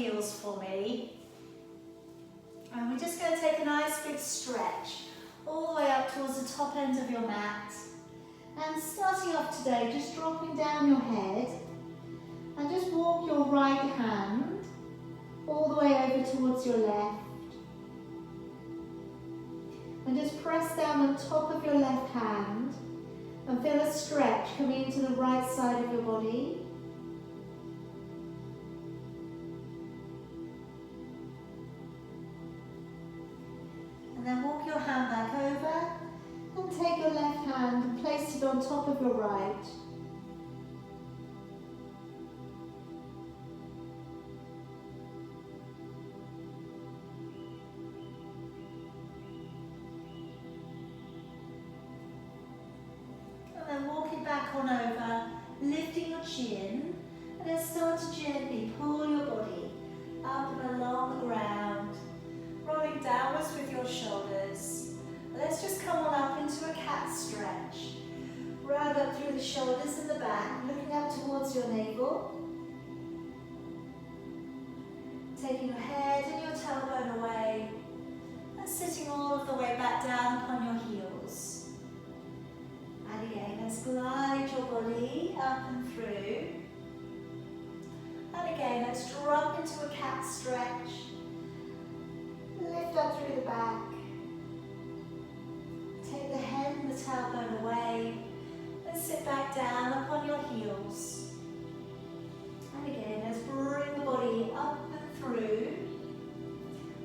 heels for me. And we're just going to take a nice big stretch all the way up towards the top end of your mat. And starting off today, just dropping down your head and just walk your right hand all the way over towards your left. And just press down on top of your left hand and feel a stretch coming into the right side of your body. And then walk your hand back over and take your left hand and place it on top of your right. And then walking back on over, lifting your chin, and then start to gently pull your body up and along the ground, rolling downwards with your shoulders. Let's just come on up into a cat stretch. Round up through the shoulders and the back, looking up towards your navel. Taking your head and your tailbone away, and sitting all of the way back down upon your heels. And again, let's glide your body up and through. And again, let's drop into a cat stretch. Lift up through the back. Take the head and the tailbone away and sit back down upon your heels. And again, let's bring the body up and through.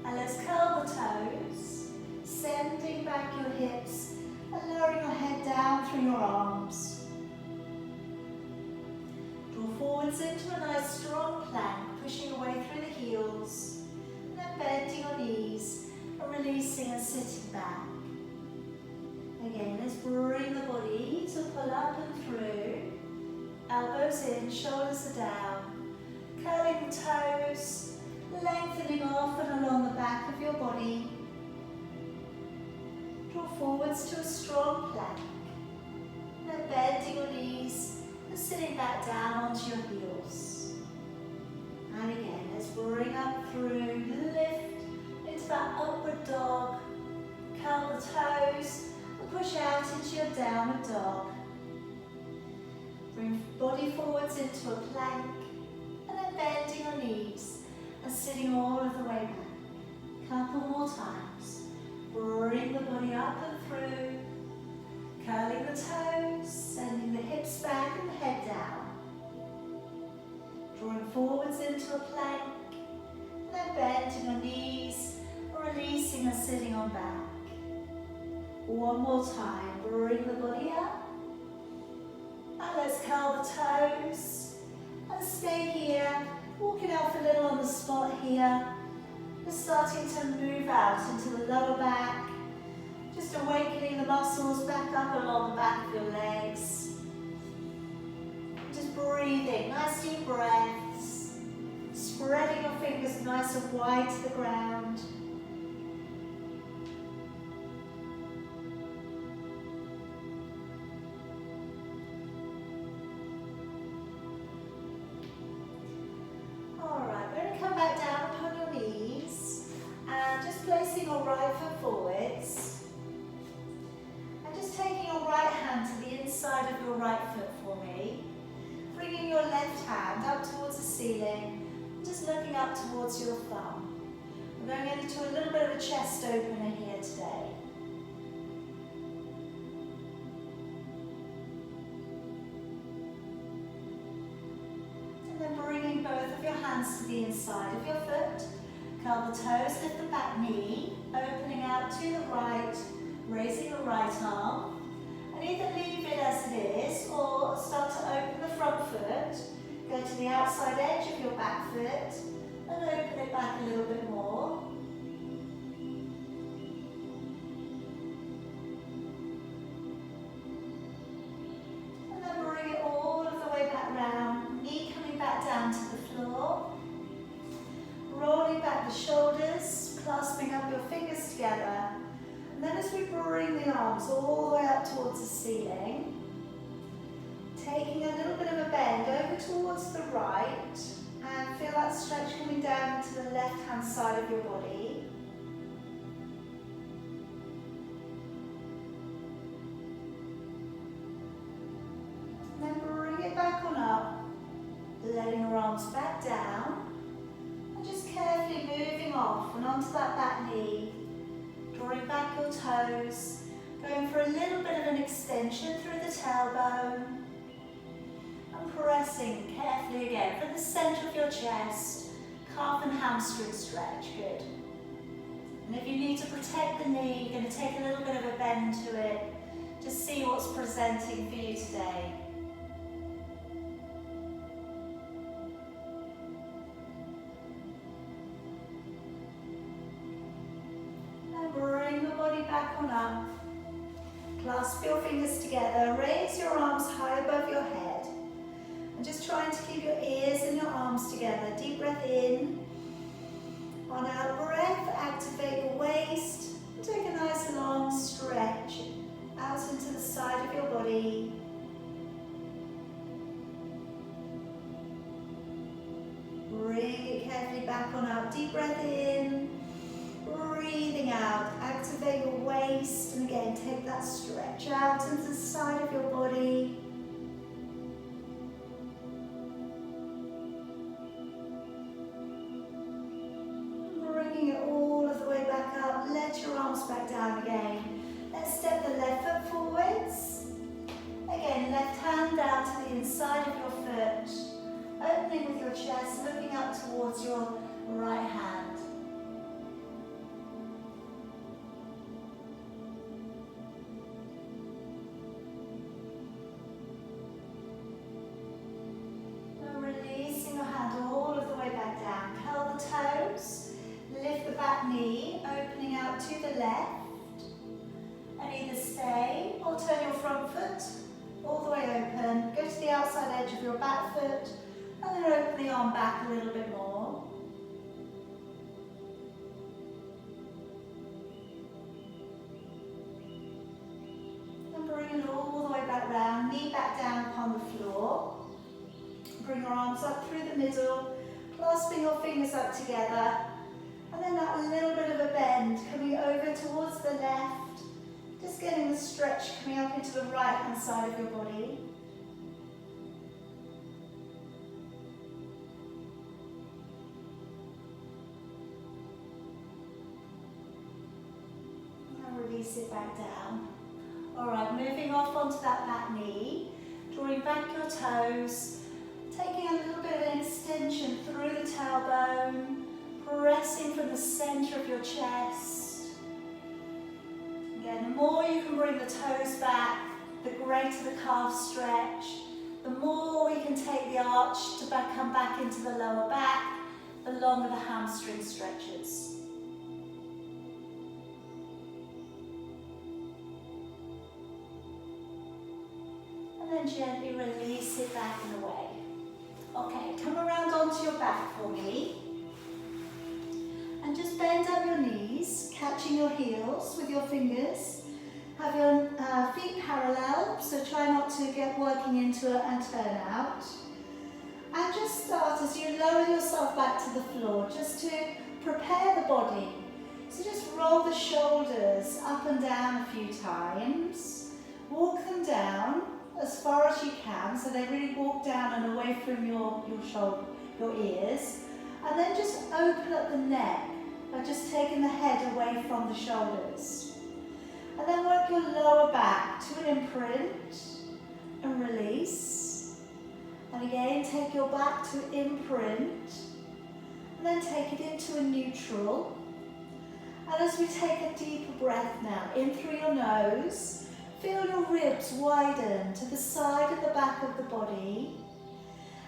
And let's curl the toes, sending back your hips and lowering your head down through your arms. Draw forwards into a nice strong plank, pushing away through the heels. And then bending your knees and releasing and sitting back. Again, let's bring the body to pull up and through. Elbows in, shoulders are down. Curling the toes, lengthening off and along the back of your body. Draw forwards to a strong plank. Then bending your knees and sitting back down onto your heels. And again, let's bring up through, lift into that upward dog. Curl the toes. Push out into your downward dog. Bring body forwards into a plank and then bending your knees and sitting all of the way back. Couple more times. Bring the body up and through. Curling the toes, sending the hips back and the head down. Drawing forwards into a plank and then bending your knees, releasing and sitting on back. One more time, bring the body up, and let's curl the toes, and stay here, walking off a little on the spot here. We're starting to move out into the lower back, just awakening the muscles back up along the back of your legs. Just breathing, nice deep breaths, spreading your fingers nice and wide to the ground. Placing your right foot forwards and just taking your right hand to the inside of your right foot for me. Bringing your left hand up towards the ceiling and just looking up towards your thumb. We're going into a little bit of a chest opener here today. And then bringing both of your hands to the inside of your foot. Curl the toes, lift the back knee, opening out to the right, raising the right arm. And either leave it as it is or start to open the front foot. Go to the outside edge of your back foot and open it back a little bit more. And then bring it all of the way back round, knee coming back down to the floor. Rolling back the shoulders, clasping up your fingers together. And then as we bring the arms all the way up towards the ceiling, taking a little bit of a bend over towards the right And feel that stretch coming down to the left-hand side of your body. And then bring it back on up, letting your arms back down. And just carefully moving off and onto that back knee. Drawing back your toes. Going for a little bit of an extension through the tailbone. And pressing carefully again from the centre of your chest. Calf and hamstring stretch, good. And if you need to protect the knee, you're going to take a little bit of a bend to it. Just see what's presenting for you today. And bring the body back on up. Clasp your fingers together, raise your arms high above your head. And just trying to keep your ears and your arms together. Deep breath in. On out breath, activate your waist. And take a nice long stretch out into the side of your body. Bring it carefully back on out. Deep breath in. Breathing out. Activate your waist. And again, take that stretch out into the side of your body. Let your arms back down again. Let's step the left foot forwards. Again, left hand down to the inside of your foot. Opening with your chest, looking up towards your right hand. And releasing your hand all of the way back down. Curl the toes. Lift the back knee, opening out to the left, and either stay or turn your front foot all the way open. Go to the outside edge of your back foot, and then open the arm back a little bit more. And bring it all the way back round, knee back down upon the floor. Bring your arms up through the middle, clasping your fingers up together. And then that little bit of a bend coming over towards the left. Just getting the stretch coming up into the right hand side of your body. And release it back down. Alright, moving off onto that back knee. Drawing back your toes. Taking a little bit of an extension through the tailbone. Pressing from the centre of your chest. Again, the more you can bring the toes back, the greater the calf stretch. The more we can take the arch to come back into the lower back, the longer the hamstring stretches. And then gently release it back and away. Okay, come around onto your back for me. And just bend up your knees, catching your heels with your fingers. Have your feet parallel, so try not to get working into it and turn out. And just start as you lower yourself back to the floor, just to prepare the body. So just roll the shoulders up and down a few times. Walk them down as far as you can, so they really walk down and away from your ears. And then just open up the neck by just taking the head away from the shoulders. And then work your lower back to an imprint and release. And again, take your back to imprint. And then take it into a neutral. And as we take a deeper breath now, in through your nose, feel your ribs widen to the side and the back of the body.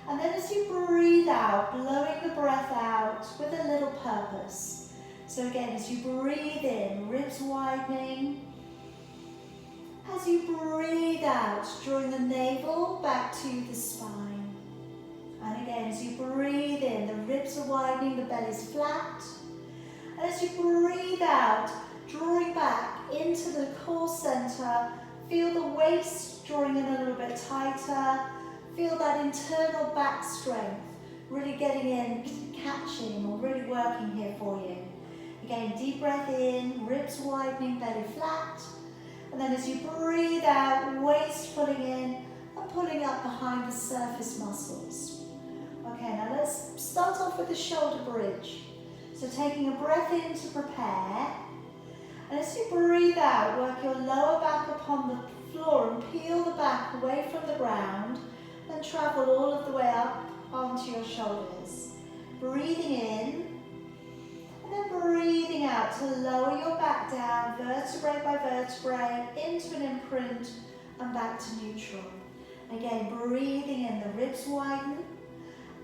And then as you breathe out, blowing the breath out with a little purpose. So again, as you breathe in, ribs widening. As you breathe out, drawing the navel back to the spine. And again, as you breathe in, the ribs are widening, the belly's flat. And as you breathe out, drawing back into the core center, feel the waist drawing in a little bit tighter. Feel that internal back strength really getting in, catching or really working here for you. Again, deep breath in, ribs widening, belly flat. And then as you breathe out, waist pulling in and pulling up behind the surface muscles. Okay, now let's start off with the shoulder bridge. So taking a breath in to prepare. And as you breathe out, work your lower back upon the floor and peel the back away from the ground and travel all of the way up onto your shoulders. Breathing in. And then breathing out to lower your back down, vertebrae by vertebrae, into an imprint and back to neutral. Again, breathing in, the ribs widen.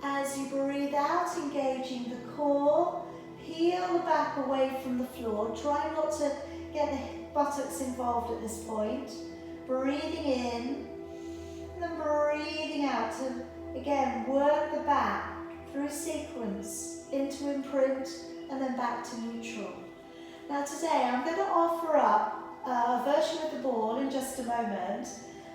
As you breathe out, engaging the core, peel the back away from the floor. Try not to get the buttocks involved at this point. Breathing in, and then breathing out to, again, work the back through sequence, into imprint, and then back to neutral. Now today I'm going to offer up a version of the ball in just a moment,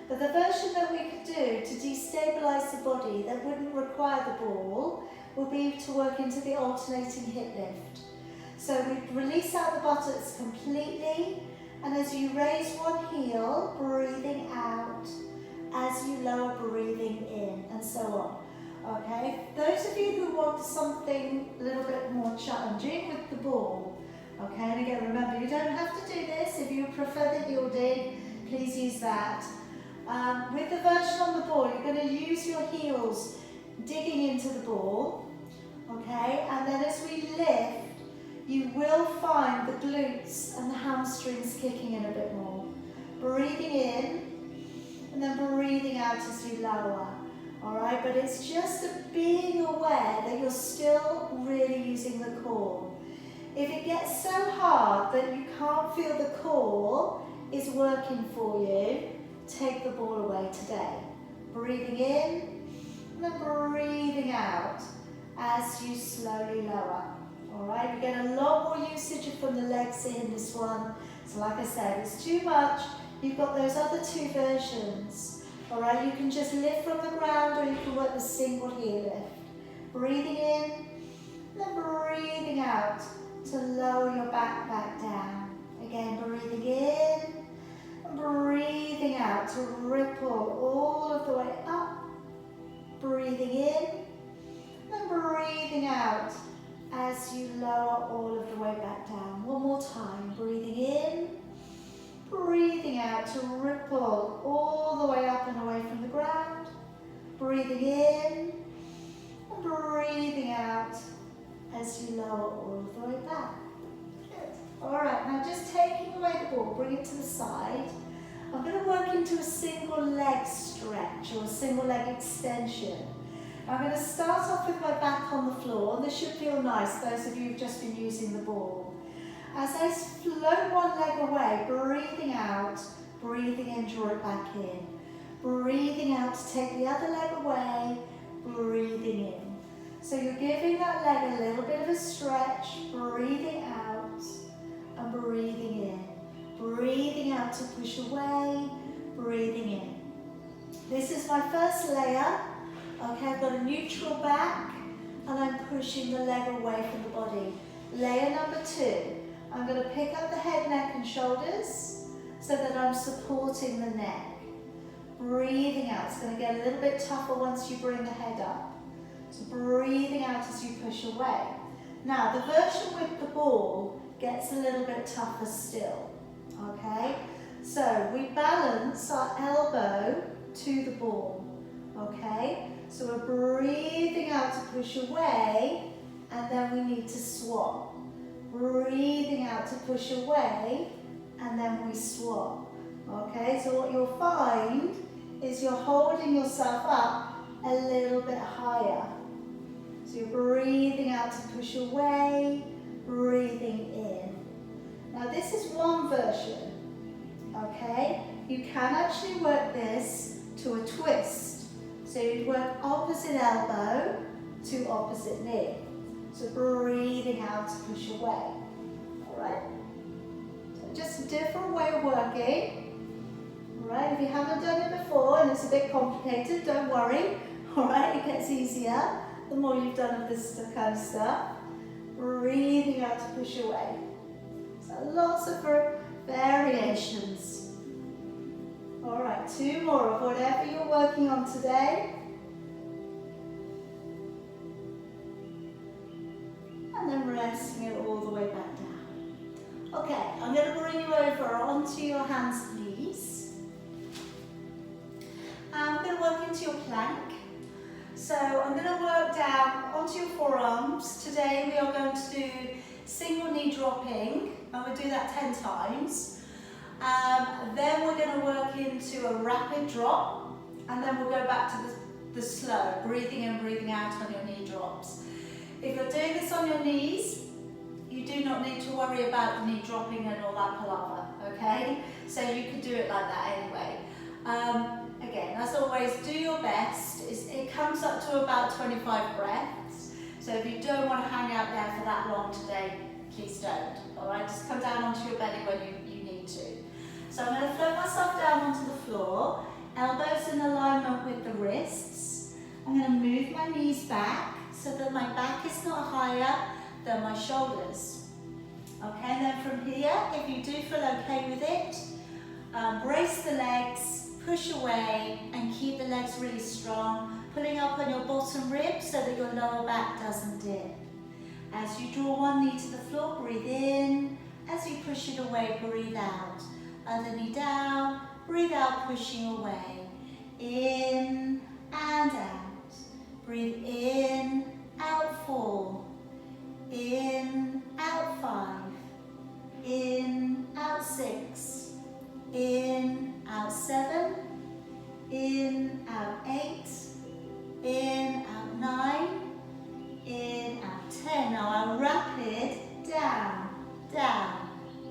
but the version that we could do to destabilise the body that wouldn't require the ball would be to work into the alternating hip lift. So we release out the buttocks completely, and as you raise one heel, breathing out, as you lower, breathing in, and so on. Okay, those of you who want something a little bit more challenging with the ball, okay, and again remember you don't have to do this. If you prefer the yielding, please use that. With the version on the ball, you're going to use your heels digging into the ball, okay, and then as we lift, you will find the glutes and the hamstrings kicking in a bit more. Breathing in, and then breathing out as you lower. Alright, but it's just being aware that you're still really using the core. If it gets so hard that you can't feel the core is working for you, take the ball away today. Breathing in, and then breathing out as you slowly lower. Alright, we get a lot more usage from the legs in this one. So like I said, it's too much. You've got those other two versions. Alright, you can just lift from the ground or you can work the single heel lift. Breathing in, and then breathing out to lower your back down. Again, breathing in, and breathing out to ripple all of the way up. Breathing in, and breathing out as you lower all of the way back down. One more time, breathing in, breathing out to ripple all the way up and away from the ground. Breathing in and breathing out as you lower all the way back. Good. Alright, now just taking away the ball, bring it to the side. I'm going to work into a single leg stretch or a single leg extension. I'm going to start off with my back on the floor, and this should feel nice, those of you who've just been using the ball. As I float one leg away, breathing out, breathing in, draw it back in. Breathing out to take the other leg away, breathing in. So you're giving that leg a little bit of a stretch, breathing out and breathing in. Breathing out to push away, breathing in. This is my first layer. Okay, I've got a neutral back and I'm pushing the leg away from the body. Layer number 2. I'm going to pick up the head, neck and shoulders so that I'm supporting the neck. Breathing out. It's going to get a little bit tougher once you bring the head up. So breathing out as you push away. Now the version with the ball gets a little bit tougher still. Okay, so we balance our elbow to the ball. Okay, so we're breathing out to push away and then we need to swap. Breathing out to push away and then we swap. Okay, so what you'll find is you're holding yourself up a little bit higher. So you're breathing out to push away, breathing in. Now this is one version, okay? You can actually work this to a twist. So you'd work opposite elbow to opposite knee. So breathing out to push away, all right? So just a different way of working. All right, if you haven't done it before and it's a bit complicated, don't worry. All right, it gets easier. the more you've done of this kind of stuff. Breathing out to push away. So lots of variations. All right, 2 more of whatever you're working on today. And then resting it all the way back down. Okay, I'm going to bring you over onto your hands and knees. I'm going to work into your plank. So I'm going to work down onto your forearms. Today we are going to do single knee dropping, and we'll do that 10 times. Then we're going to work into a rapid drop, and then we'll go back to the slow, breathing in, breathing out on your knee drops. If you're doing this on your knees, you do not need to worry about the knee dropping and all that palaver, okay? So you can do it like that anyway. Again, as always, do your best. It comes up to about 25 breaths. So if you don't want to hang out there for that long today, please don't. All right, just come down onto your belly when you need to. So I'm going to float myself down onto the floor, elbows in alignment with the wrists. I'm going to move my knees back so that my back is not higher than my shoulders. Okay, and then from here, if you do feel okay with it, brace the legs, push away, and keep the legs really strong, pulling up on your bottom ribs so that your lower back doesn't dip. As you draw one knee to the floor, breathe in. As you push it away, breathe out. Other knee down, breathe out, pushing away. In and out. Breathe in, out 4. In, out 5. In, out 6. In, out 7. In, out 8. In, out 9. In, out 10. Now our rapid, down, down,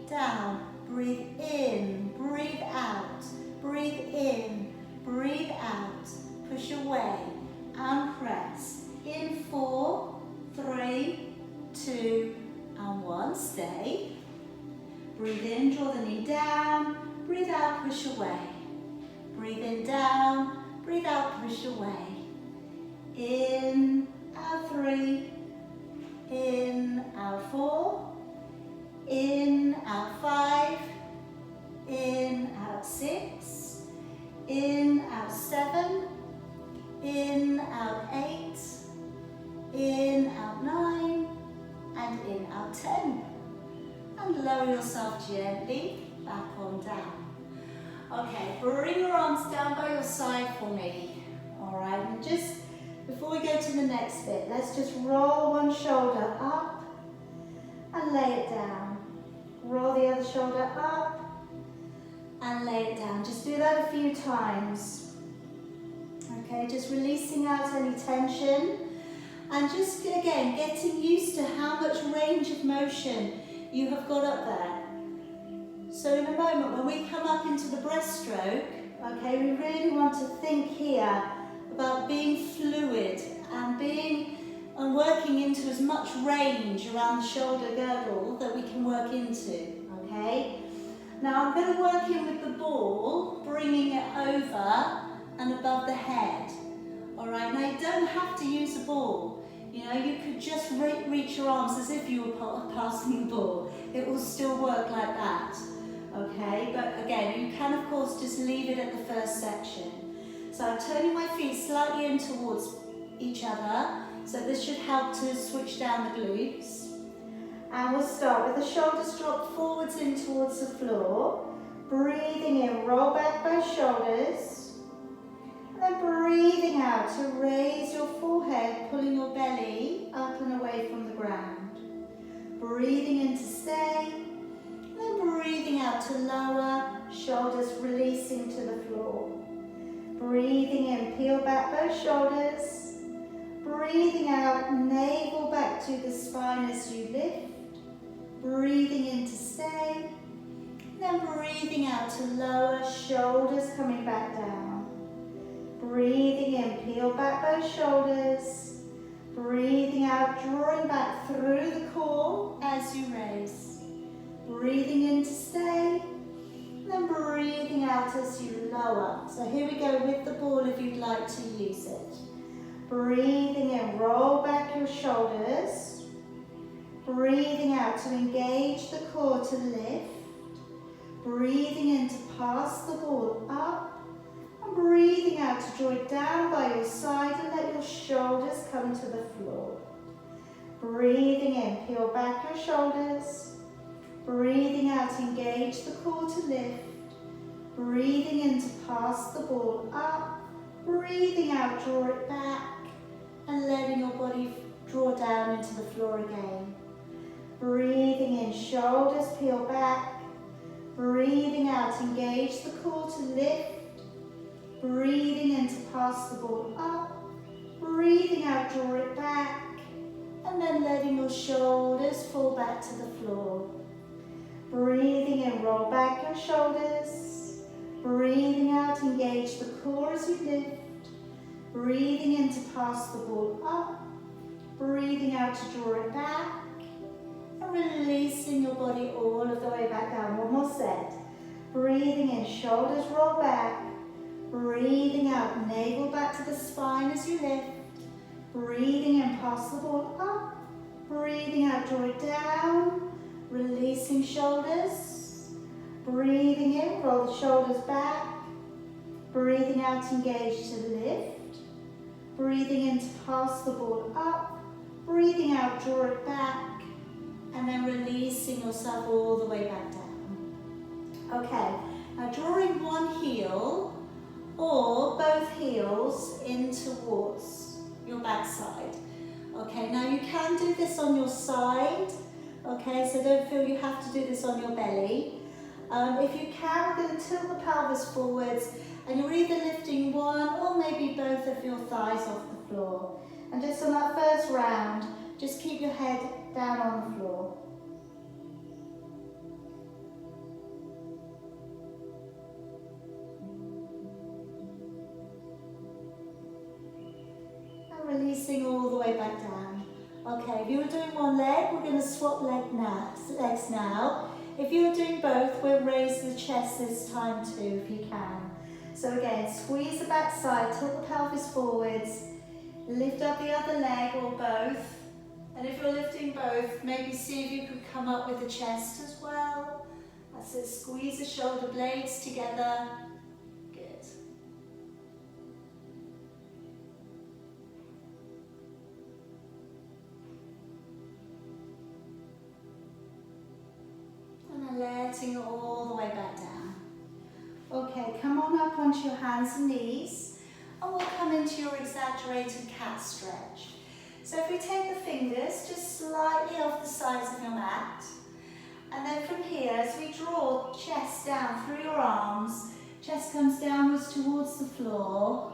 down. Breathe in, breathe out. Breathe in, breathe out. Push away and press. In 4, 3, 2, and 1. Stay. Breathe in, draw the knee down. Breathe out, push away. Breathe in, down. Breathe out, push away. In, out 3. In, out 4. In, out 5. In, out 6. In, out 7. In, out 8. In, out 9. And in, out 10. And lower yourself gently back on down. Okay, bring your arms down by your side for me. All right, and just before we go to the next bit, let's just roll one shoulder up and lay it down. Roll the other shoulder up and lay it down. Just do that a few times. Okay, just releasing out any tension and just, again, getting used to how much range of motion you have got up there. So in a moment, when we come up into the breaststroke, okay, we really want to think here about being fluid and working into as much range around the shoulder girdle that we can work into, okay? Now I'm going to work in with the ball, bringing it over and above the head. All right, now you don't have to use a ball. You know, you could just reach your arms as if you were passing the ball. It will still work like that, okay? But again, you can of course just leave it at the first section. So I'm turning my feet slightly in towards each other. So this should help to switch down the glutes. And we'll start with the shoulders drop forwards in towards the floor. Breathing in, roll back both shoulders. And then breathing out to raise your forehead, pulling your belly up and away from the ground. Breathing in to stay. And then breathing out to lower, shoulders releasing to the floor. Breathing in, peel back both shoulders. Breathing out, navel back to the spine as you lift. Breathing in to stay. And then breathing out to lower, shoulders coming back down. Breathing in, peel back both shoulders. Breathing out, drawing back through the core as you raise. Breathing in to stay. And then breathing out as you lower. So here we go with the ball if you'd like to use it. Breathing in, roll back your shoulders. Breathing out to engage the core to lift. Breathing in to pass the ball up. And breathing out to draw it down by your side and let your shoulders come to the floor. Breathing in, peel back your shoulders. Breathing out, engage the core to lift. Breathing in to pass the ball up. Breathing out, draw it back. And letting your body draw down into the floor again. Breathing in, shoulders peel back. Breathing out, engage the core to lift. Breathing in to pass the ball up. Breathing out, draw it back. And then letting your shoulders fall back to the floor. Breathing in, roll back your shoulders. Breathing out, engage the core as you lift. Breathing in to pass the ball up. Breathing out to draw it back. And releasing your body all of the way back down. One more set. Breathing in, shoulders roll back. Breathing out, navel back to the spine as you lift. Breathing in, pass the ball up. Breathing out, draw it down. Releasing shoulders. Breathing in, roll the shoulders back. Breathing out, engage to lift. Breathing in to pass the ball up. Breathing out, draw it back. And then releasing yourself all the way back down. Okay, now drawing one heel or both heels in towards your backside. Okay, now you can do this on your side. Okay, so don't feel you have to do this on your belly. If you can, we're going to tilt the pelvis forwards and you're either lifting one or maybe both of your thighs off the floor. And just on that first round, just keep your head down on the floor. And releasing all the way back down. Okay, if you were doing one leg, we're going to swap legs now. If you're doing both, we'll raise the chest this time too, if you can. So again, squeeze the back side, tilt the pelvis forwards, lift up the other leg or both. And if you're lifting both, maybe see if you could come up with the chest as well. That's it, squeeze the shoulder blades together. Good. And letting it all the way back down. Okay, come on up onto your hands and knees, and we'll come into your exaggerated cat stretch. So if we take the fingers just slightly off the sides of your mat, and then from here, as we draw chest down through your arms, chest comes downwards towards the floor,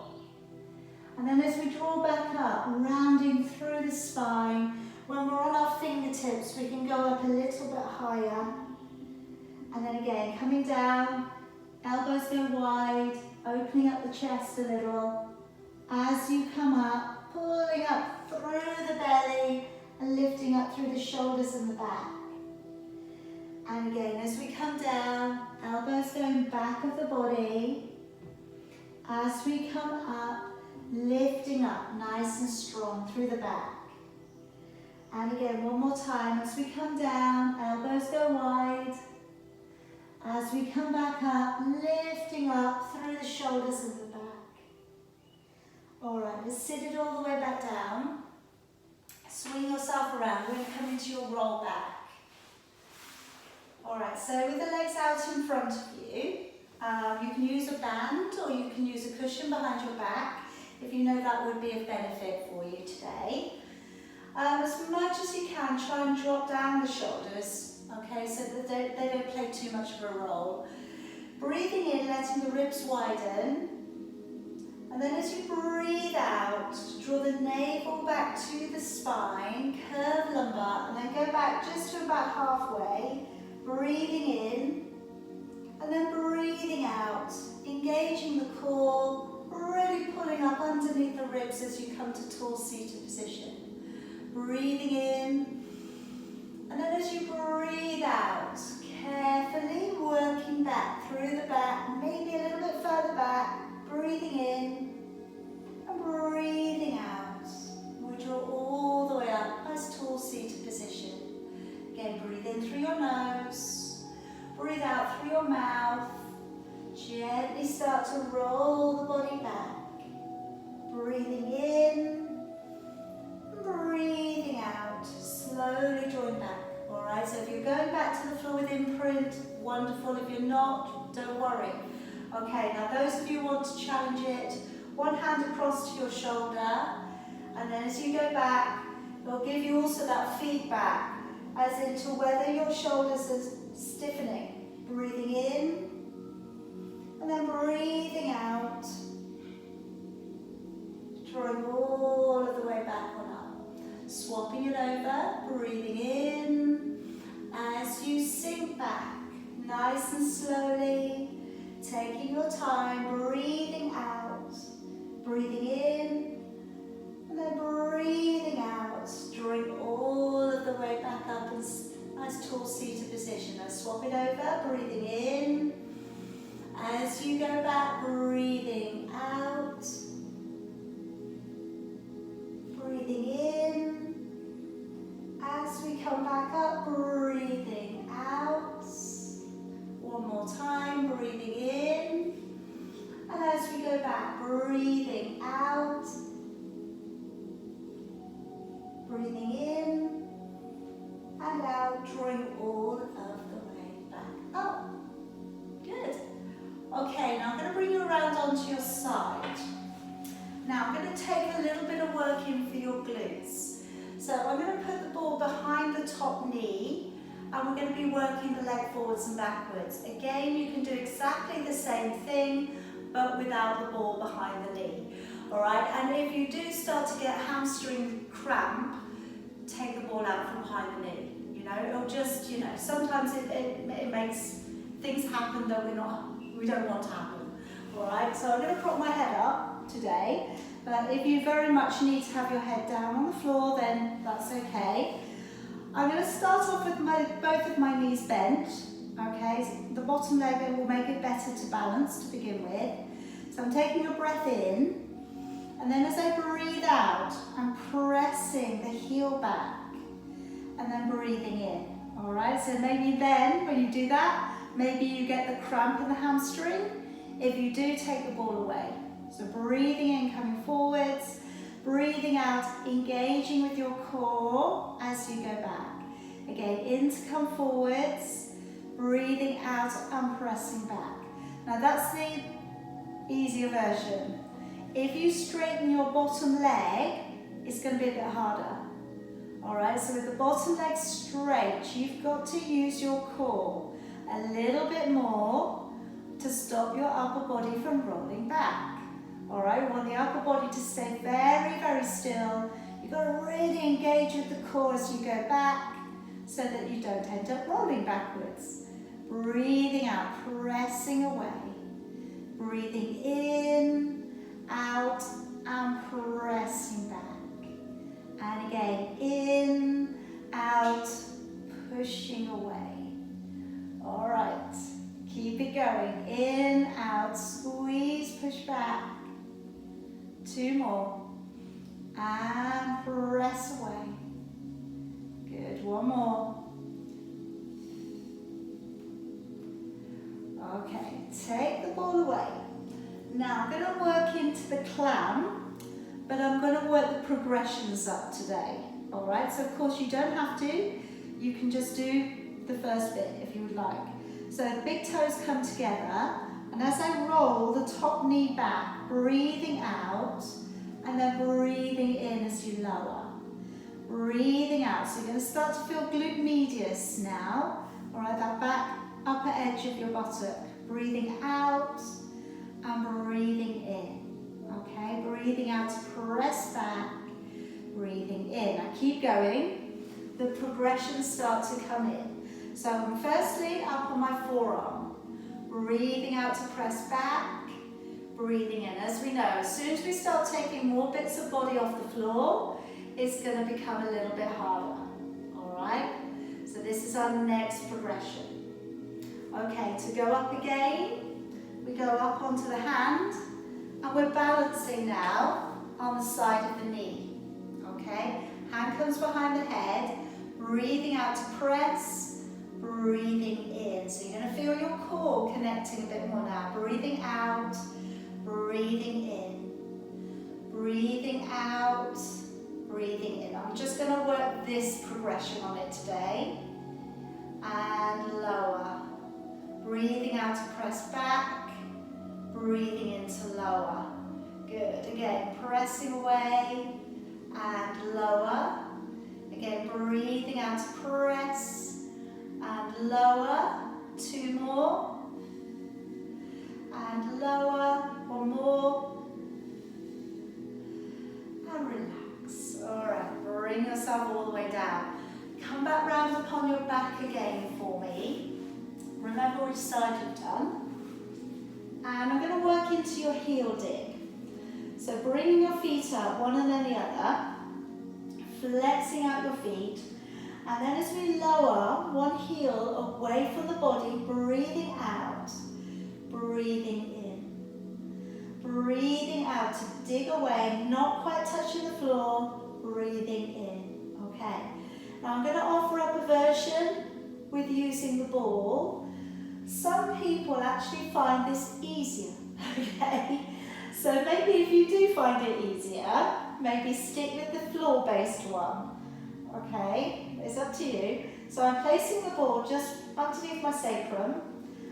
and then as we draw back up, rounding through the spine, when we're on our fingertips, we can go up a little bit higher, and then again, coming down, elbows go wide, opening up the chest a little. As you come up, pulling up through the belly and lifting up through the shoulders and the back. And again, as we come down, elbows going back of the body. As we come up, lifting up nice and strong through the back. And again, one more time, as we come down, elbows go wide. As we come back up, lifting up through the shoulders and the back. All right, let's sit it all the way back down. Swing yourself around. We're going to come into your roll back. All right, so with the legs out in front of you, you can use a band or you can use a cushion behind your back if you know that would be of benefit for you today. As much as you can, try and drop down the shoulders. Okay, so that they don't play too much of a role. Breathing in, letting the ribs widen. And then as you breathe out, draw the navel back to the spine, curve lumbar, and then go back just to about halfway. Breathing in, and then breathing out. Engaging the core, really pulling up underneath the ribs as you come to tall seated position. Breathing in. And then as you breathe out, carefully working back through the back, maybe a little bit further back, breathing in and breathing out. back to the floor with imprint, wonderful. If you're not, don't worry. Okay, now those of you who want to challenge it, one hand across to your shoulder, and then as you go back, it'll give you also that feedback as into whether your shoulders are stiffening. Breathing in, and then breathing out, drawing all of the way back on up. Swapping it over, breathing in, as you sink back, nice and slowly, taking your time, breathing out, breathing in, and then breathing out, drawing all of the way back up in nice tall seated position. Now swap it over, breathing in, as you go back, breathing out, breathing in, as we come back up, breathing out. One more time, breathing in, and as we go back, breathing out, breathing in, and out, drawing all of the way back up. Good. Okay, now I'm going to bring you around onto your side. Now I'm going to take a little bit of work in for your glutes. So I'm going to put the ball behind the top knee, and we're going to be working the leg forwards and backwards. Again, you can do exactly the same thing, but without the ball behind the knee. All right, and if you do start to get hamstring cramp, take the ball out from behind the knee. You know, it'll just, you know, sometimes it makes things happen that we don't want to happen. All right, so I'm going to prop my head up today, but if you very much need to have your head down on the floor, then that's okay. I'm going to start off with both of my knees bent. Okay, so the bottom leg will make it better to balance to begin with. So I'm taking a breath in, and then as I breathe out, I'm pressing the heel back, and then breathing in. All right, so maybe then when you do that, maybe you get the cramp in the hamstring. If you do, take the ball away. So breathing in, coming forwards, breathing out, engaging with your core as you go back. Again, in to come forwards, breathing out and pressing back. Now that's the easier version. If you straighten your bottom leg, it's going to be a bit harder. All right, so with the bottom leg straight, you've got to use your core a little bit more to stop your upper body from rolling back. All right, we want the upper body to stay very, very still. You've got to really engage with the core as you go back so that you don't end up rolling backwards. Breathing out, pressing away. Breathing in, out, and pressing back. And again, in, out, pushing away. All right, keep it going. In, out, squeeze, push back. 2 more. And press away. Good, 1 more. Okay, take the ball away. Now I'm going to work into the clam, but I'm going to work the progressions up today. All right, so of course you don't have to. You can just do the first bit if you would like. So the big toes come together, and as I roll the top knee back, breathing out, and then breathing in as you lower. Breathing out, so you're going to start to feel glute medius now. All right, that back upper edge of your buttock. Breathing out and breathing in. Okay, breathing out to press back, breathing in. Now keep going. The progressions start to come in. So I'm firstly up on my forearm. Breathing out to press back, breathing in. As we know, as soon as we start taking more bits of body off the floor, it's going to become a little bit harder. All right? So this is our next progression. Okay, to go up again, we go up onto the hand, and we're balancing now on the side of the knee. Okay? Hand comes behind the head, breathing out to press, breathing in. So you're going to feel your core connecting a bit more now. Breathing out, breathing in. Breathing out, breathing in. I'm just going to work this progression on it today. and lower. Breathing out to press back, breathing in to lower. Good, again, pressing away and lower. Again, breathing out to press and lower. 2 more. And lower, 1 more. And relax. Alright, bring yourself all the way down. Come back round upon your back again for me. Remember which side you've done. And I'm going to work into your heel dig. So bringing your feet up, one and then the other. Flexing out your feet. And then as we lower one heel away from the body, breathing out, breathing in. Breathing out to dig away, not quite touching the floor, breathing in. Okay. Now I'm going to offer up a version with using the ball. Some people actually find this easier, okay? So maybe if you do find it easier, maybe stick with the floor-based one, okay? It's up to you. So I'm placing the ball just underneath my sacrum.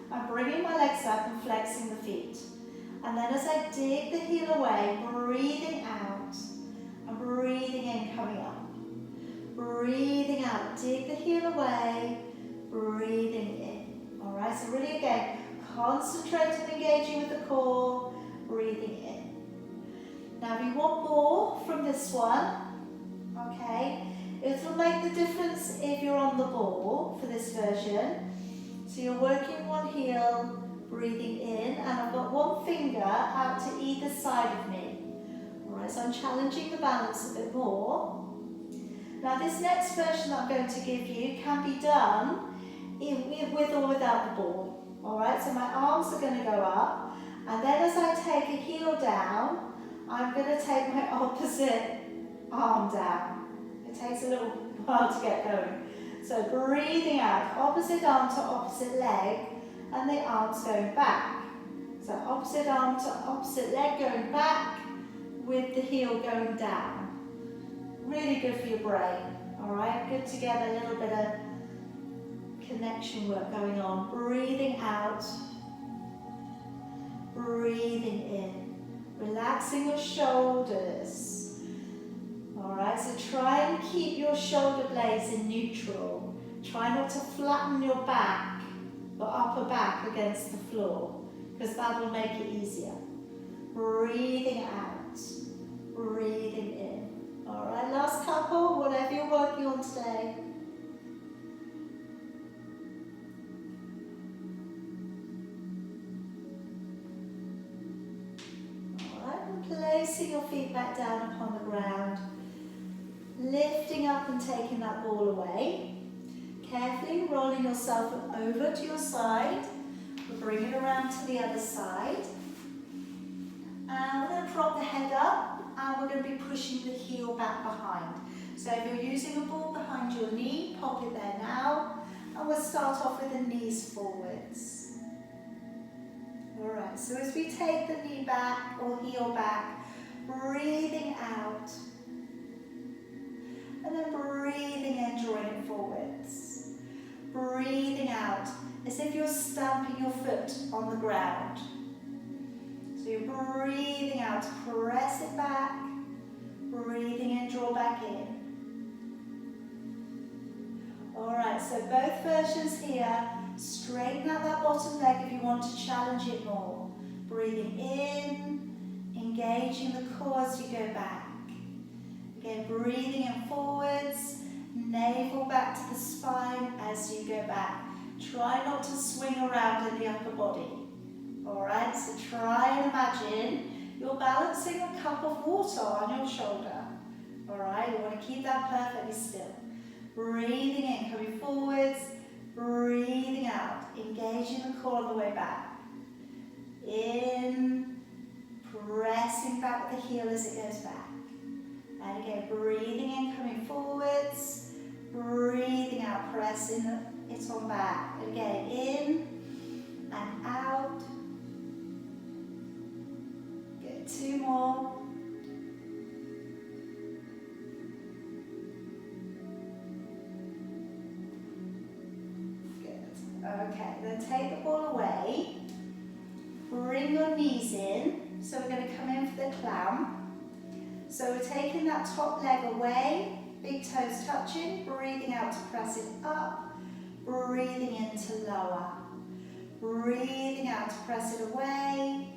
I'm bringing my legs up and flexing the feet. And then as I dig the heel away, breathing out and breathing in, coming up. Breathing out, dig the heel away, breathing in. All right, so really again, concentrate on engaging with the core, breathing in. Now if you want more from this one, okay, it will make the difference if you're on the ball for this version. So you're working one heel, breathing in, and I've got one finger out to either side of me. All right, so I'm challenging the balance a bit more. Now this next version that I'm going to give you can be done with or without the ball. All right, so my arms are going to go up, and then as I take a heel down, I'm going to take my opposite arm down. It takes a little while to get going. So breathing out, opposite arm to opposite leg, and the arms going back. So opposite arm to opposite leg going back, with the heel going down. Really good for your brain, all right? Good to get a little bit of connection work going on. Breathing out, breathing in, relaxing your shoulders. All right, so try and keep your shoulder blades in neutral. Try not to flatten your back, or upper back against the floor, because that will make it easier. Breathing out, breathing in. All right, last couple, whatever you're working on today. All right, and placing your feet back down upon the ground, lifting up and taking that ball away. Carefully rolling yourself over to your side. We'll bring it around to the other side. And we're going to prop the head up. And we're going to be pushing the heel back behind. So if you're using a ball behind your knee, pop it there now. And we'll start off with the knees forwards. Alright, so as we take the knee back or heel back, breathing out. And then breathing in, drawing it forwards. Breathing out, as if you're stamping your foot on the ground. So you're breathing out, press it back, breathing in, draw back in. Alright, so both versions here, straighten out that bottom leg if you want to challenge it more. Breathing in, engaging the core as you go back. Again, breathing in forwards, navel back to the spine as you go back. Try not to swing around in the upper body. Alright, so try and imagine you're balancing a cup of water on your shoulder. Alright, you want to keep that perfectly still. Breathing in, coming forwards, breathing out, engaging the core on the way back. In, pressing back with the heel as it goes back. And again, breathing in, coming forwards, breathing out, pressing it on back. And again, in and out. Good, 2 more. then take the ball away. Bring your knees in. So we're going to come in for the clam. So we're taking that top leg away, big toes touching, breathing out to press it up, breathing into lower. Breathing out to press it away,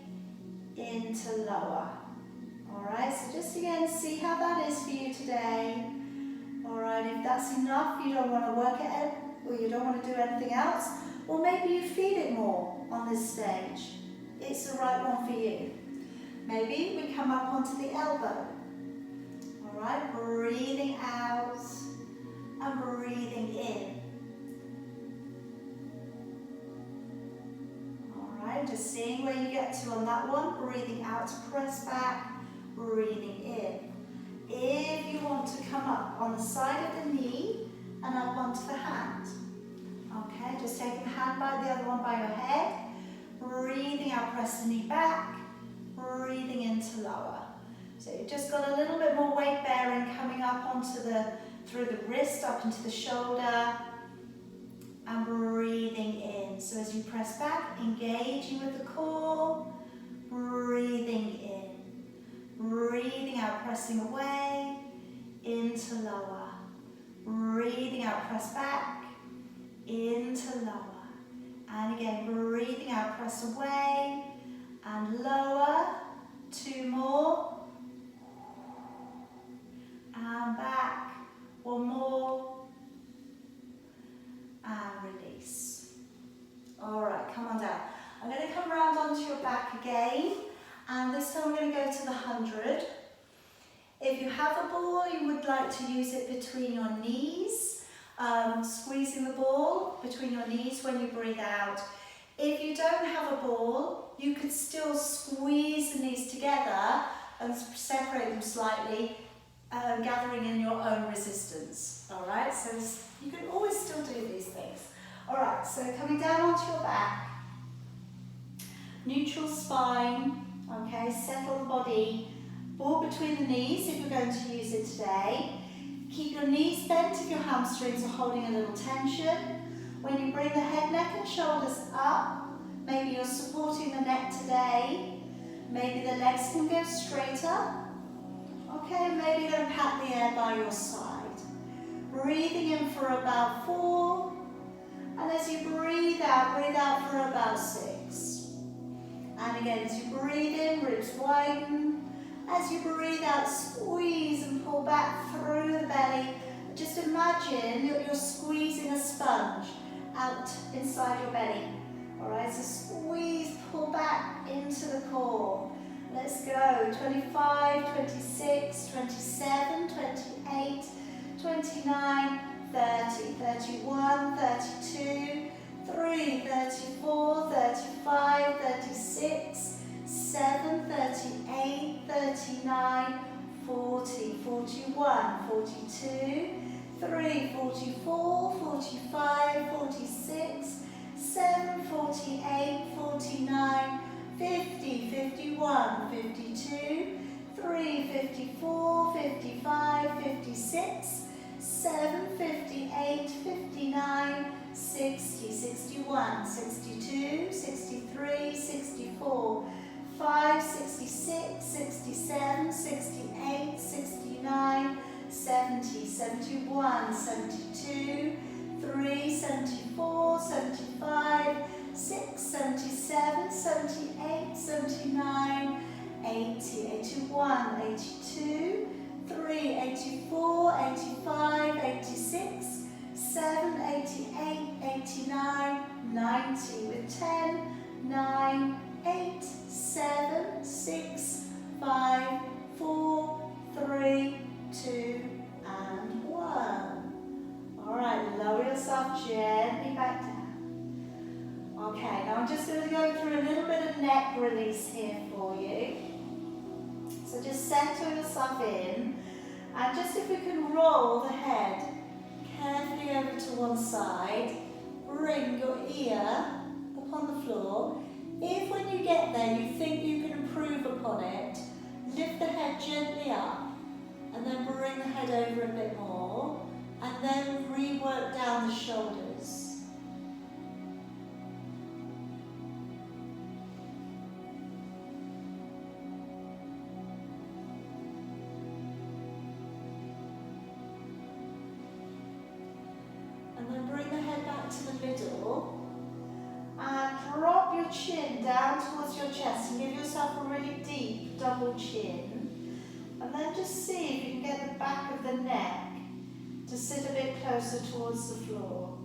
into lower. Alright, so just again, see how that is for you today. Alright, if that's enough, you don't want to work it out, or you don't want to do anything else, or maybe you feel it more on this stage. It's the right one for you. Maybe we come up onto the elbow. Alright, breathing out and breathing in. Alright, just seeing where you get to on that one. Breathing out to press back, breathing in. If you want to come up on the side of the knee and up onto the hand. Okay, just taking the hand by the other one by your head. Breathing out, press the knee back, breathing into lower. So you've just got a little bit more weight bearing coming up onto through the wrist, up into the shoulder, and breathing in. So as you press back, engaging with the core, breathing in. Breathing out, pressing away, into lower. Breathing out, press back, into lower. And again, breathing out, press away, and lower. 2 more. And back. 1 more. And release. Alright, come on down. I'm going to come around onto your back again. And this time we're going to go to the 100. If you have a ball, you would like to use it between your knees. Squeezing the ball between your knees when you breathe out. If you don't have a ball, you could still squeeze the knees together and separate them slightly, gathering in your own resistance. Alright, so you can always still do these things. Alright, so coming down onto your back, neutral spine, okay, settle the body, ball between the knees if you're going to use it today. Keep your knees bent if your hamstrings are holding a little tension. When you bring the head, neck and shoulders up, maybe you're supporting the neck today. Maybe the legs can go straighter. Okay, maybe you're going to pat the air by your side. Breathing in for about 4. And as you breathe out for about 6. And again, as you breathe in, ribs widen. As you breathe out, squeeze and pull back through the belly. Just imagine you're squeezing a sponge out inside your belly. Alright, so squeeze, pull back into the core. Let's go. 25, 26, 27, 28, 29, 30, 31, 32, 3, 34, 35, 36, 7, 38, 39, 40, 41, 42, 3, 44, 45, 46, 7, 48, 49, 50, 51, 52, 3, 54, 55, 56, 7, 58, 59, 60, 61, 62, 63, 64, 5, 66, 67, 68, 69, 70, 71, 72, 3, 74, 75, 6, 77, 78, 79, 80, 81, 82, 3, 84, 85, 86, 7, 88, 89, 90 with 10, 9, 8, 7, 6, 5, 4, 3, 2, and 1. Alright, lower yourself gently back down. Okay, now I'm just going to go through a little bit of neck release here for you. So just settle yourself in, and just if we can roll the head carefully over to one side, bring your ear upon the floor. If when you get there you think you can improve upon it, lift the head gently up and then bring the head over a bit more and then rework down the shoulders. to the middle and drop your chin down towards your chest and give yourself a really deep double chin. And then just see if you can get the back of the neck to sit a bit closer towards the floor.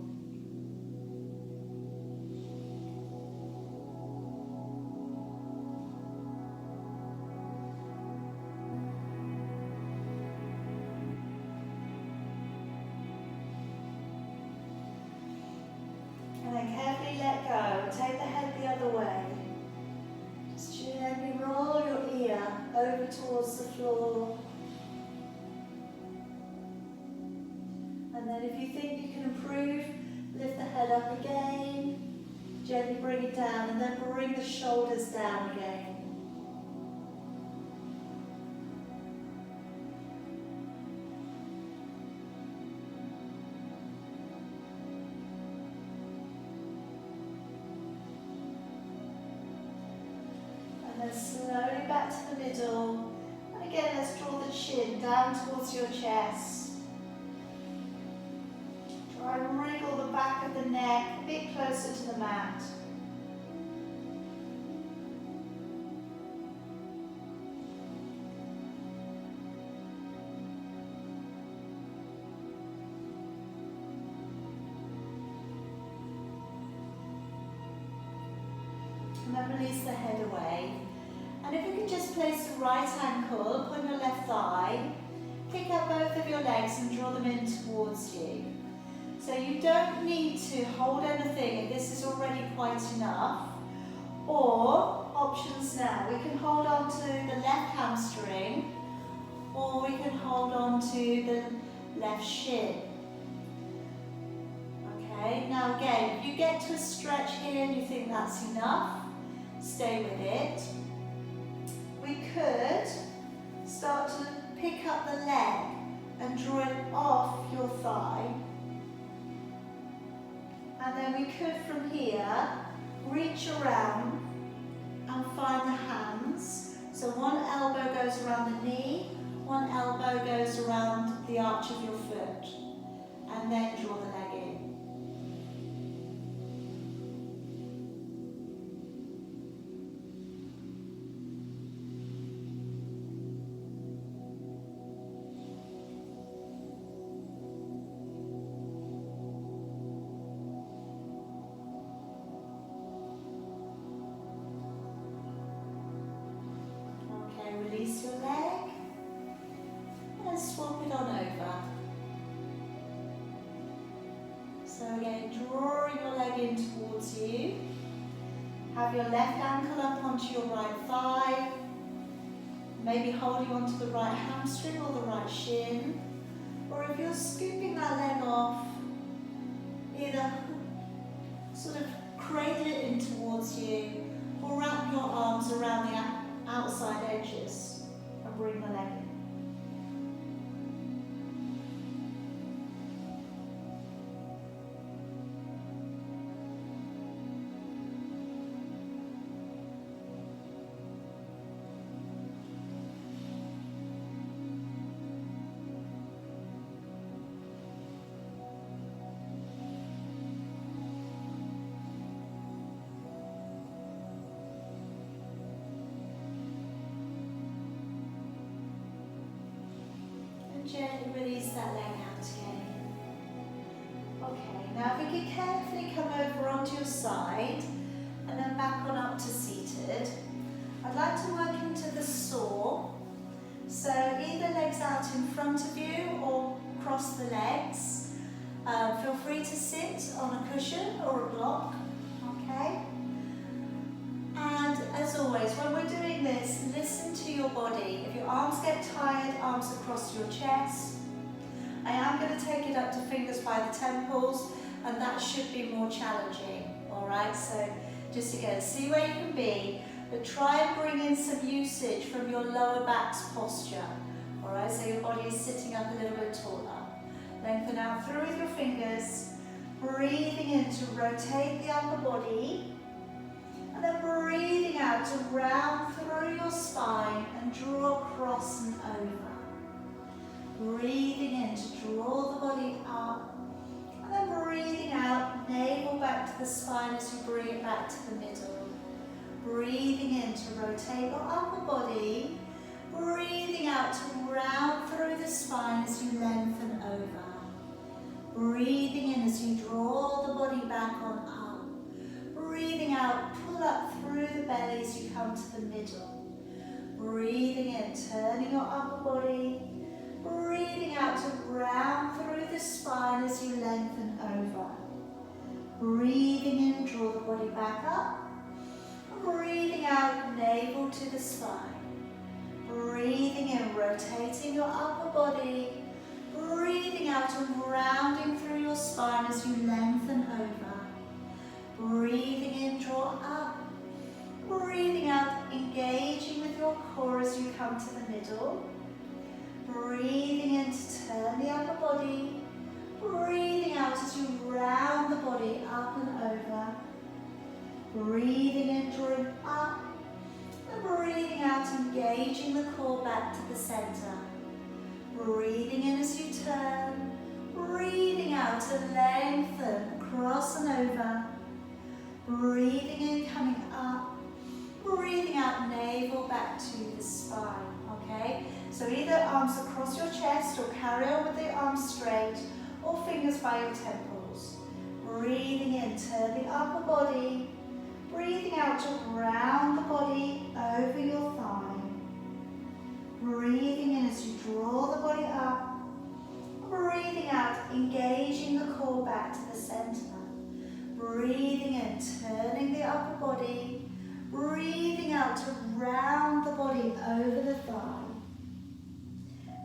And then carefully let go. Take the head the other way. Just gently roll your ear over towards the floor. And then if you think you can improve, lift the head up again. Gently bring it down and then bring the shoulders down again. And then slowly back to the middle. And again, let's draw the chin down towards your chest. Try and wriggle the back of the neck a bit closer to the mat. And then release the head away. And if you can just place the right ankle upon your left thigh, pick up both of your legs and draw them in towards you. So you don't need to hold anything if this is already quite enough. Or, options now, we can hold on to the left hamstring or we can hold on to the left shin. Okay, now again, if you get to a stretch here and you think that's enough, stay with it. We could start to pick up the leg and draw it off your thigh. And then we could from here reach around and find the hands. So one elbow goes around the knee, one elbow goes around the arch of your foot, and then draw the leg in. Release your leg and swap it on over. So again, draw your leg in towards you. Have your left ankle up onto your right thigh. Maybe holding onto the right hamstring or the right shin. Or if you're scooping that leg off, either sort of cradle it in towards you or wrap your arms around the outside edges and bring the leg in. Gently release that leg out again. Okay, now if we could carefully come over onto your side and then back on up to seated. I'd like to work into the saw. So either legs out in front of you or cross the legs. Feel free to sit on a cushion or a block, okay? And as always, when we're doing this, listen to your body. If your arms get tired, arms across your chest. I am going to take it up to fingers by the temples, and that should be more challenging, all right? So just again, see where you can be, but try and bring in some usage from your lower back's posture, all right? So your body is sitting up a little bit taller. Lengthen out through with your fingers, breathing in to rotate the upper body, and then breathing out to round through your spine and draw across and over. Breathing in to draw the body up And then breathing out, navel back to the spine as you bring it back to the middle. Breathing in to rotate your upper body. Breathing out to round through the spine as you lengthen over. Breathing in as you draw the body back on up. Breathing out, pull up through the belly as you come to the middle. Breathing in, turning your upper body. Breathing out to round through the spine as you lengthen over. Breathing in, draw the body back up. Breathing out, navel to the spine. Breathing in, rotating your upper body. Breathing out and rounding through your spine as you lengthen over. Breathing in, draw up. Breathing out, engaging with your core as you come to the middle. Breathing in to turn the upper body. Breathing out as you round the body up and over. Breathing in, drawing up. And breathing out, engaging the core back to the center. Breathing in as you turn. Breathing out to lengthen, across and over. Breathing in, coming up. Breathing out, navel back to the spine. Okay? So either arms across your chest or carry on with the arms straight or fingers by your temples. Breathing in, turn the upper body. Breathing out to round the body over your thigh. Breathing in as you draw the body up. Breathing out, engaging the core back to the center. Breathing in, turning the upper body. Breathing out to round the body over the thigh.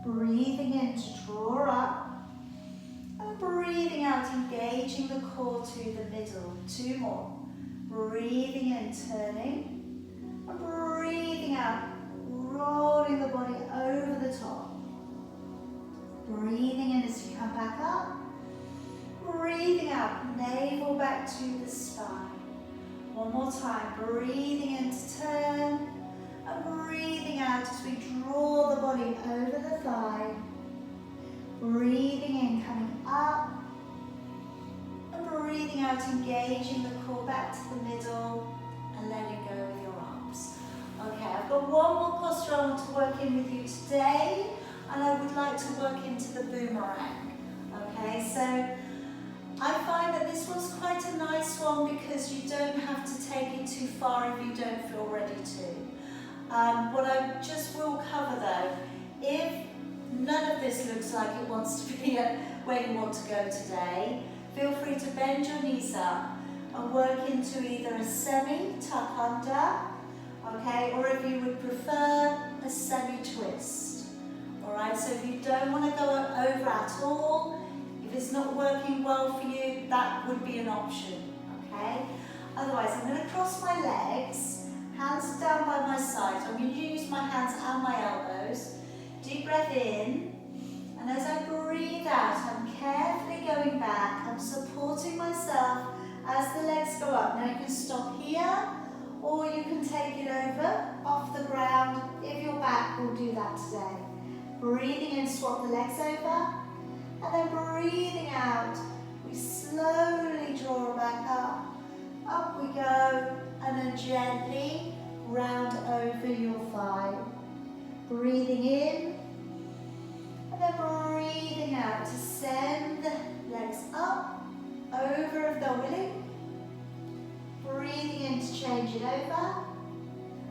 Breathing in to draw up. And breathing out, engaging the core to the middle. Two more. Breathing in, turning. And breathing out, rolling the body over the top. Breathing in as you come back up. Breathing out, navel back to the spine. One more time, breathing in to turn. And breathing out as we draw the body over the thigh. Breathing in, coming up. And breathing out, engaging the core back to the middle. And letting go with your arms. Okay, I've got one more posture I want to work in with you today. And I would like to work into the boomerang. Okay, so I find that this one's quite a nice one because you don't have to take it too far if you don't feel ready to. What I just will cover though, if none of this looks like it wants to be where you want to go today, feel free to bend your knees up and work into either a semi-tuck under, okay, or if you would prefer, a semi-twist. Alright, so if you don't want to go over at all, if it's not working well for you, that would be an option, okay? Otherwise, I'm going to cross my legs, hands down by my side. So I'm going to use my hands and my elbows. Deep breath in, and as I breathe out, I'm carefully going back. I'm supporting myself as the legs go up. Now you can stop here, or you can take it over, off the ground. If you're back, we'll do that today. Breathing in, swap the legs over. And then breathing out, we slowly draw back up. Up we go, and then gently round over your thigh. Breathing in, and then breathing out to send the legs up, over if they're willing. Breathing in to change it over.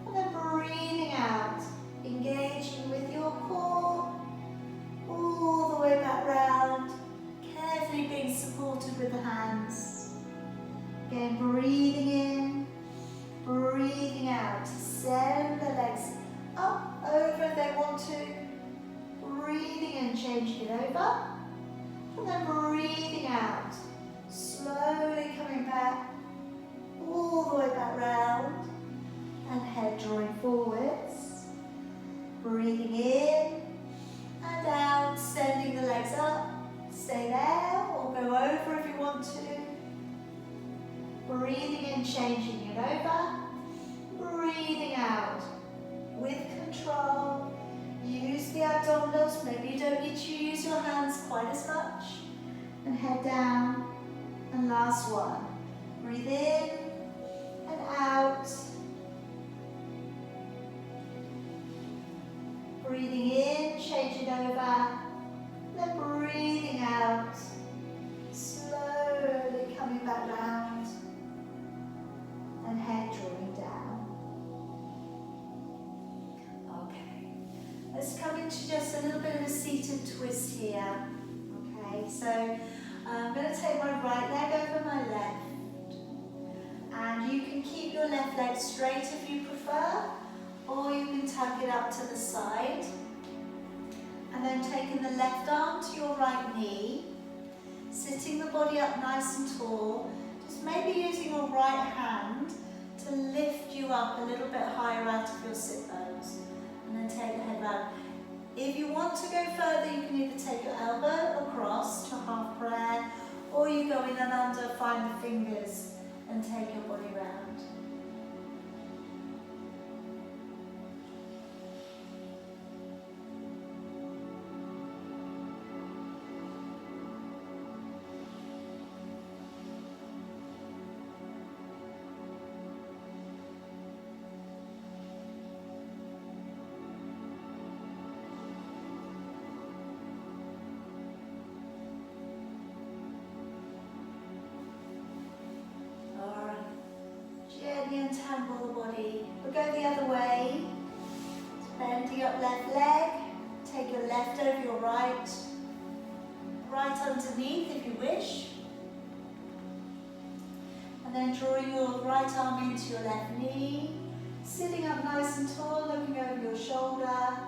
And then breathing out, engaging with your core. All the way back round, carefully being supported with the hands. Again, breathing in, breathing out. Send the legs up, over if they want to. Breathing in, changing it over. And then breathing out. Slowly coming back, all the way back round. And head drawing forwards. Breathing in. And out, sending the legs up. Stay there or go over if you want to. Breathing in, changing it over. Breathing out with control. Use the abdominals. Maybe you don't need to use your hands quite as much. And head down. And last one. Breathe in and out. Breathing in, change it over. Then breathing out. Slowly coming back round. And head drawing down. Okay. Let's come into just a little bit of a seated twist here. Okay, so I'm going to take my right leg over my left. And you can keep your left leg straight if you prefer, or you can tuck it up to the side. And then taking the left arm to your right knee, sitting the body up nice and tall, just maybe using your right hand to lift you up a little bit higher out of your sit bones. And then take the head round. If you want to go further, you can either take your elbow across to half prayer, or you go in and under, find the fingers, and take your body round. Gently untangle the body. We'll go the other way. Bending up left leg. Take your left over your right. Right underneath if you wish. And then drawing your right arm into your left knee. Sitting up nice and tall, looking over your shoulder.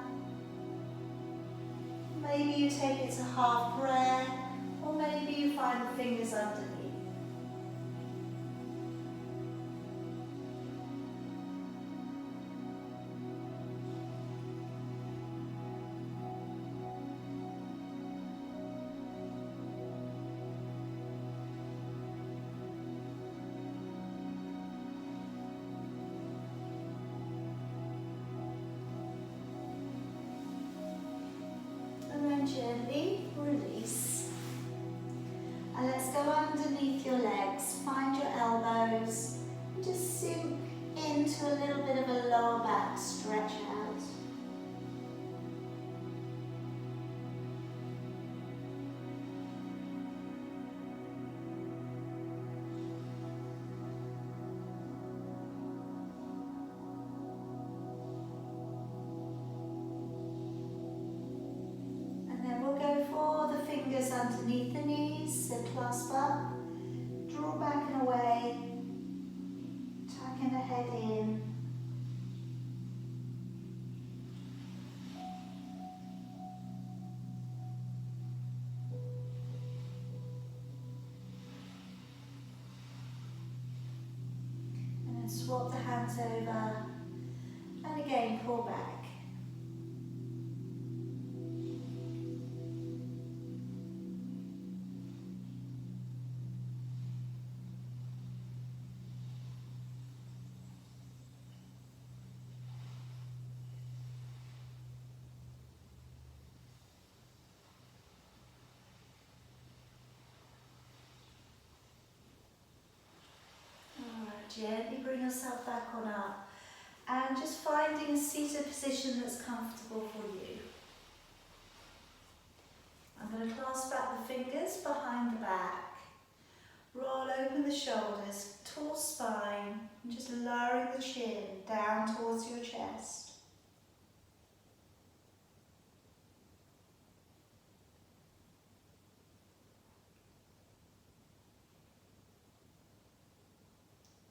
Maybe you take it to half prayer, or maybe you find the fingers underneath. Gently release. And let's go underneath your legs. Find your elbows. And just sink into a little bit of a lower back stretch out. Underneath the knees, so clasp up, draw back and away, tucking the head in. And then swap the hands over, and again pull back. Gently bring yourself back on up and just finding a seated position that's comfortable for you. I'm going to clasp back the fingers behind the back. Roll open the shoulders, tall spine, and just lowering the chin down towards your chest.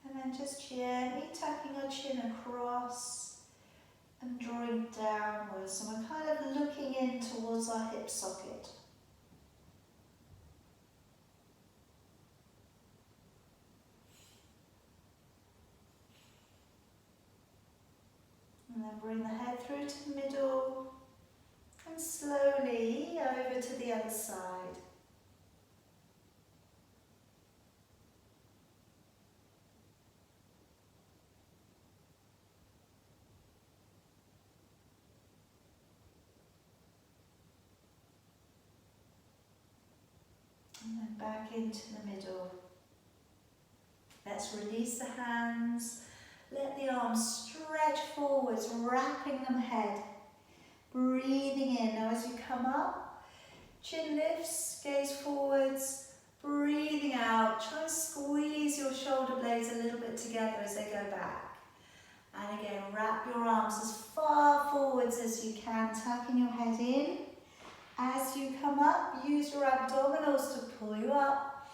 And then just gently tucking your chin across and drawing downwards. So we're kind of looking in towards our hip socket. And then bring the head through to the middle and slowly over to the other side. And then back into the middle. Let's release the hands. Let the arms stretch forwards, wrapping them ahead. Breathing in. Now as you come up, chin lifts, gaze forwards. Breathing out. Try and squeeze your shoulder blades a little bit together as they go back. And again, wrap your arms as far forwards as you can, tucking your head in. As you come up, use your abdominals to pull you up.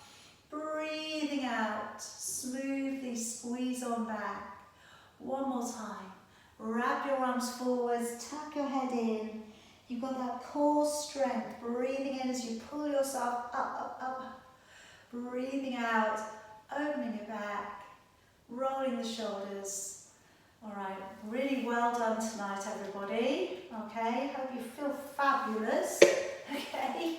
Breathing out, smoothly squeeze on back. One more time. Wrap your arms forwards, tuck your head in. You've got that core strength. Breathing in as you pull yourself up, up, up. Breathing out, opening it back, rolling the shoulders. All right, really well done tonight, everybody. Okay, hope you feel fabulous. Okay.